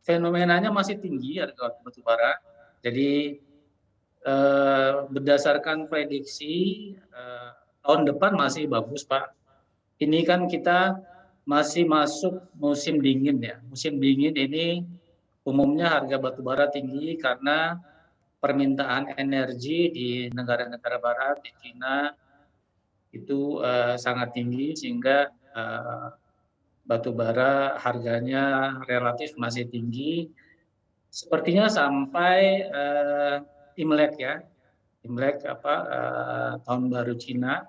fenomenanya masih tinggi harga batu bara. Jadi, berdasarkan prediksi, tahun depan masih bagus, Pak. Ini kan kita masih masuk musim dingin ya. Musim dingin ini umumnya harga batu bara tinggi karena permintaan energi di negara-negara barat, di China itu, sangat tinggi sehingga, batu bara harganya relatif masih tinggi. Sepertinya sampai, Imlek ya, Imlek tahun baru Cina,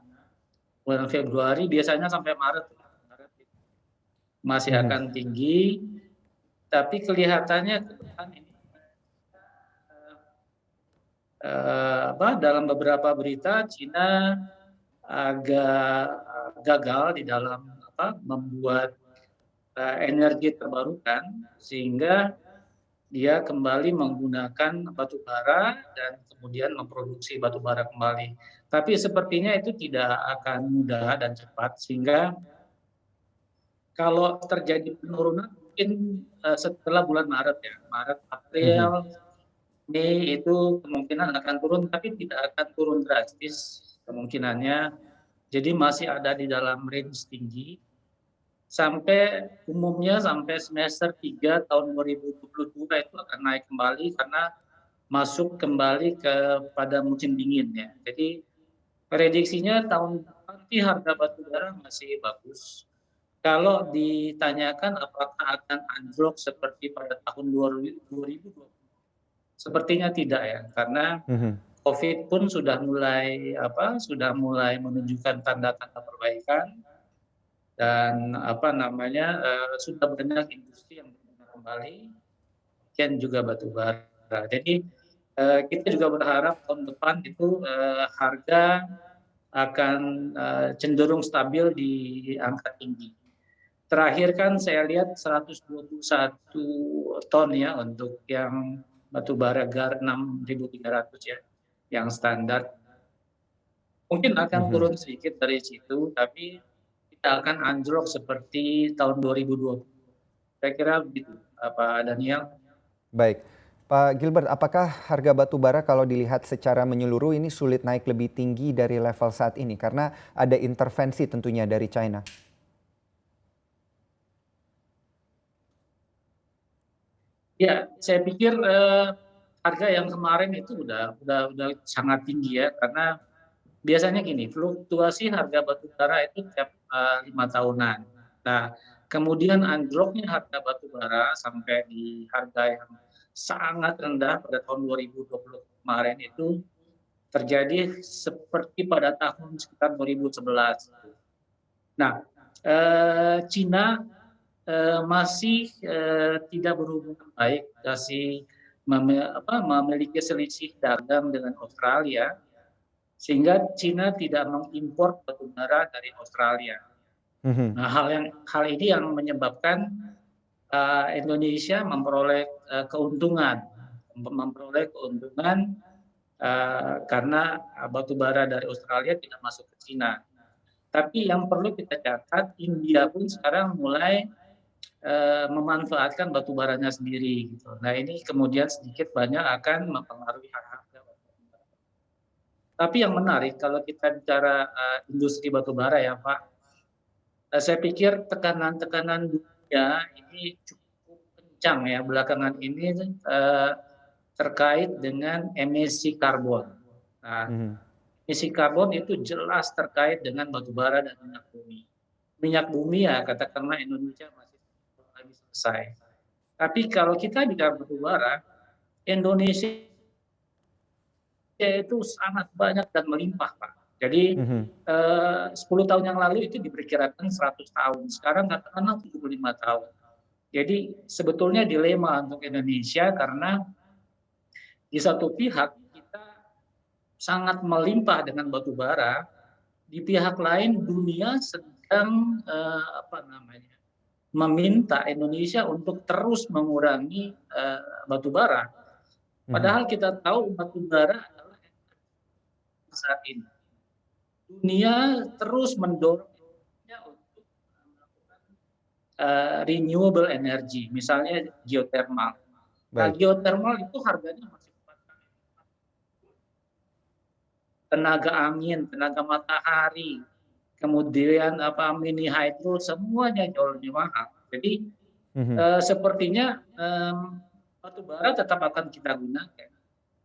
bulan Februari biasanya sampai Maret Maret masih Mhm. akan tinggi, tapi kelihatannya ke depan ini, dalam beberapa berita Cina agak gagal di dalam membuat, energi terbarukan, sehingga dia kembali menggunakan batu bara dan kemudian memproduksi batu bara kembali. Tapi sepertinya itu tidak akan mudah dan cepat, sehingga kalau terjadi penurunan mungkin, setelah bulan Maret ya, Maret, April, Mhm. Mei itu kemungkinan akan turun, tapi tidak akan turun drastis kemungkinannya. Jadi masih ada di dalam range tinggi, sampai umumnya sampai semester 3 tahun 2022 itu akan naik kembali karena masuk kembali kepada musim dingin ya. Jadi prediksinya tahun depan sih harga batu bara masih bagus. Kalau ditanyakan apakah akan anjlok seperti pada tahun 2020, sepertinya tidak ya, karena Mhm. Covid pun sudah mulai menunjukkan tanda-tanda perbaikan dan sudah banyak industri yang bergerak kembali, demikian juga batu bara. Jadi, kita juga berharap tahun depan itu, harga akan, cenderung stabil di angka tinggi. Terakhir kan saya lihat 121 ton ya untuk yang batu bara Gar 6.300 ya, yang standar. Mungkin akan Mhm. turun sedikit dari situ, tapi tidak akan anjlok seperti tahun 2020. Saya kira begitu, Pak Daniel. Baik. Pak Gilbert, apakah harga batu bara kalau dilihat secara menyeluruh ini sulit naik lebih tinggi dari level saat ini? Karena ada intervensi tentunya dari China. Ya, saya pikir, harga yang kemarin itu udah sangat tinggi ya, karena biasanya gini, fluktuasi harga batu bara itu tiap, 5 tahunan. Nah, kemudian anjloknya harga batu bara sampai di harga yang sangat rendah pada tahun 2020 kemarin itu terjadi seperti pada tahun sekitar 2011. Nah, Cina, masih, tidak berhubungan baik, masih memiliki selisih dagang dengan Australia, sehingga Cina tidak mengimpor batu bara dari Australia. Mhm. Nah, hal ini yang menyebabkan, Indonesia memperoleh keuntungan, karena, batu bara dari Australia tidak masuk ke Cina. Tapi yang perlu kita catat, India pun sekarang mulai, memanfaatkan batu baranya sendiri gitu. Nah, ini kemudian sedikit banyak akan mempengaruhi harga batu bara. Tapi yang menarik kalau kita bicara, industri batu bara ya, Pak, saya pikir tekanan-tekanan dunia ini cukup kencang ya belakangan ini, terkait dengan emisi karbon. Nah, Mhm. emisi karbon itu jelas terkait dengan batu bara dan minyak bumi. Minyak bumi ya katakanlah Indonesia masih belum lagi selesai. Tapi kalau kita bicara batu bara, Indonesia itu sangat banyak dan melimpah, Pak. Jadi, Mhm. 10 tahun yang lalu itu diperkirakan 100 tahun, sekarang katakanlah 75 tahun. Jadi sebetulnya dilema untuk Indonesia karena di satu pihak kita sangat melimpah dengan batu bara, di pihak lain dunia sedang, meminta Indonesia untuk terus mengurangi, batu bara. Mhm. Padahal kita tahu batu bara adalah saat ini. Dunia terus mendorong Indonesia untuk melakukan renewable energy, misalnya geothermal. Nah, Baik. geothermal itu harganya masih 4 kali tenaga angin, tenaga matahari, kemudian mini hydro, semuanya jauh lebih mahal. Jadi Mhm. sepertinya batu bara tetap akan kita gunakan.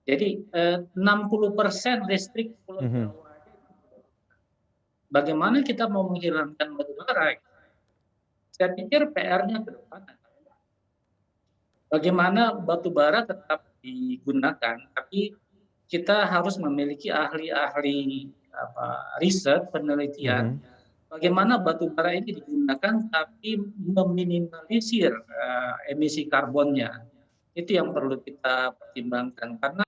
Jadi 60% listrik Pulau Mhm. Jawa aja itu. Bagaimana kita mau menghilangkan batu bara? Saya pikir PR-nya ke depan adalah bagaimana batu bara tetap digunakan, tapi kita harus memiliki ahli-ahli riset, penelitian, Mhm. bagaimana batu bara ini digunakan tapi meminimalisir emisi karbonnya. Itu yang perlu kita pertimbangkan karena